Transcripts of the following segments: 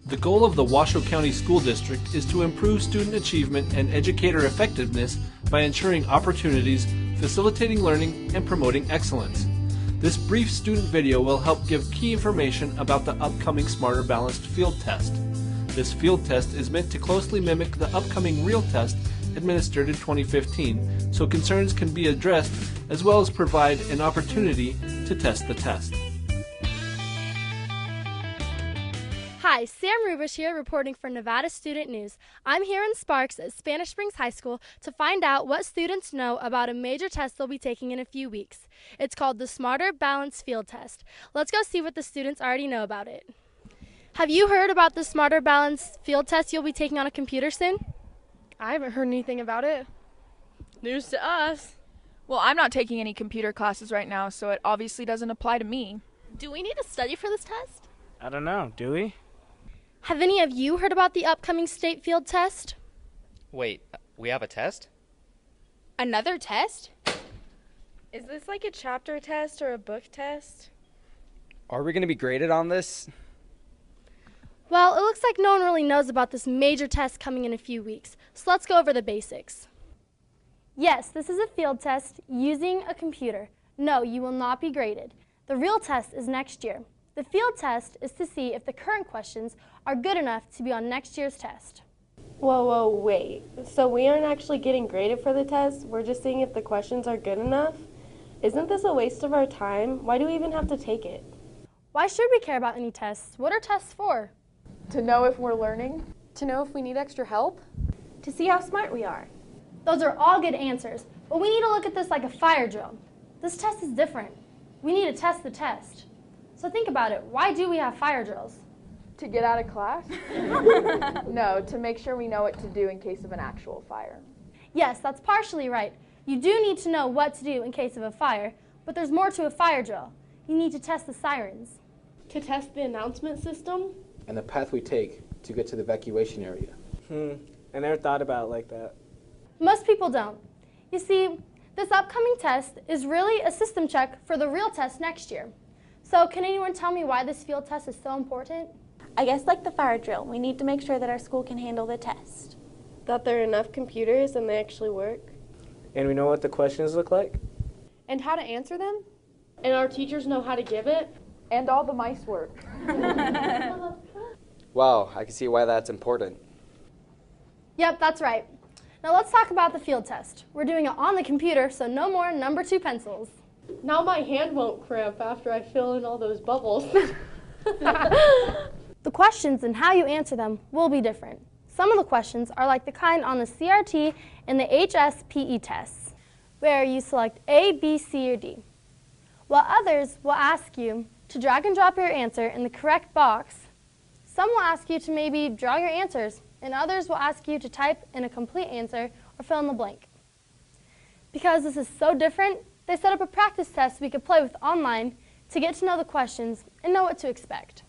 The goal of the Washoe County School District is to improve student achievement and educator effectiveness by ensuring opportunities, facilitating learning, and promoting excellence. This brief student video will help give key information about the upcoming Smarter Balanced field test. This field test is meant to closely mimic the upcoming real test administered in 2015, so concerns can be addressed as well as provide an opportunity to test the test. Hi, Sam Rubish here reporting for Nevada Student News. I'm here in Sparks at Spanish Springs High School to find out what students know about a major test they'll be taking in a few weeks. It's called the Smarter Balanced Field Test. Let's go see what the students already know about it. Have you heard about the Smarter Balanced Field Test you'll be taking on a computer soon? I haven't heard anything about it. News to us. Well, I'm not taking any computer classes right now, so it obviously doesn't apply to me. Do we need to study for this test? I don't know, do we? Have any of you heard about the upcoming state field test? Wait, we have a test? Another test? Is this like a chapter test or a book test? Are we going to be graded on this? Well, it looks like no one really knows about this major test coming in a few weeks, so let's go over the basics. Yes, this is a field test using a computer. No, you will not be graded. The real test is next year. The field test is to see if the current questions are good enough to be on next year's test. Whoa, wait. So we aren't actually getting graded for the test? We're just seeing if the questions are good enough? Isn't this a waste of our time? Why do we even have to take it? Why should we care about any tests? What are tests for? To know if we're learning? To know if we need extra help? To see how smart we are. Those are all good answers, but we need to look at this like a fire drill. This test is different. We need to test the test. So think about it. Why do we have fire drills? To get out of class? No, to make sure we know what to do in case of an actual fire. Yes, that's partially right. You do need to know what to do in case of a fire, but there's more to a fire drill. You need to test the sirens. To test the announcement system? And the path we take to get to the evacuation area. I never thought about it like that. Most people don't. You see, this upcoming test is really a system check for the real test next year. So can anyone tell me why this field test is so important? I guess like the fire drill, we need to make sure that our school can handle the test. That there are enough computers and they actually work. And we know what the questions look like? And how to answer them? And our teachers know how to give it. And all the mice work. Wow, I can see why that's important. Yep, that's right. Now let's talk about the field test. We're doing it on the computer, so no more number 2 pencils. Now my hand won't cramp after I fill in all those bubbles. The questions and how you answer them will be different. Some of the questions are like the kind on the CRT and the HSPE tests, where you select A, B, C, or D. While others will ask you to drag and drop your answer in the correct box, some will ask you to maybe draw your answers, and others will ask you to type in a complete answer or fill in the blank. Because this is so different, they set up a practice test we could play with online to get to know the questions and know what to expect.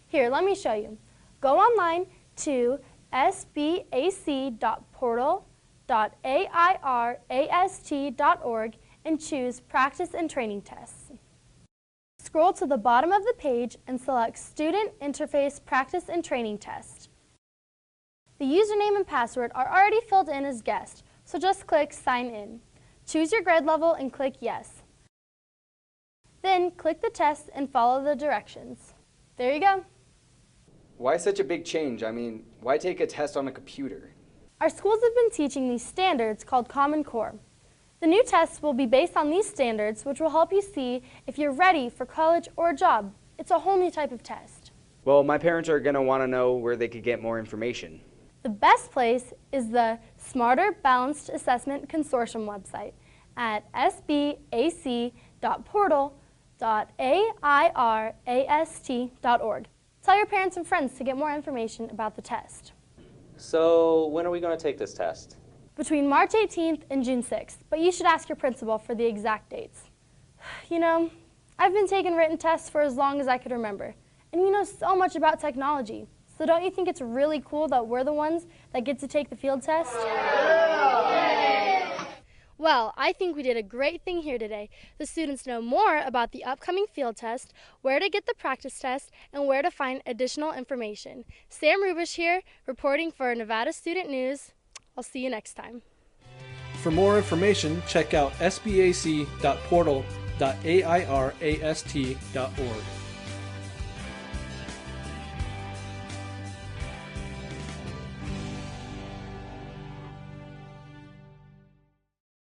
Here, let me show you. Go online to sbac.portal.airast.org and choose Practice and Training Tests. Scroll to the bottom of the page and select Student Interface Practice and Training Test. The username and password are already filled in as guessed, so just click Sign In. Choose your grade level and click Yes. Then click the test and follow the directions. There you go. Why such a big change? I mean, why take a test on a computer? Our schools have been teaching these standards called Common Core. The new tests will be based on these standards, which will help you see if you're ready for college or a job. It's a whole new type of test. Well, my parents are going to want to know where they could get more information. The best place is the Smarter Balanced Assessment Consortium website at sbac.portal.airast.org. Tell your parents and friends to get more information about the test. So, when are we going to take this test? Between March 18th and June 6th, but you should ask your principal for the exact dates. You know, I've been taking written tests for as long as I could remember, and you know so much about technology. So don't you think it's really cool that we're the ones that get to take the field test? Yeah. Well, I think we did a great thing here today. The students know more about the upcoming field test, where to get the practice test, and where to find additional information. Sam Rubish here, reporting for Nevada Student News. I'll see you next time. For more information, check out sbac.portal.airast.org.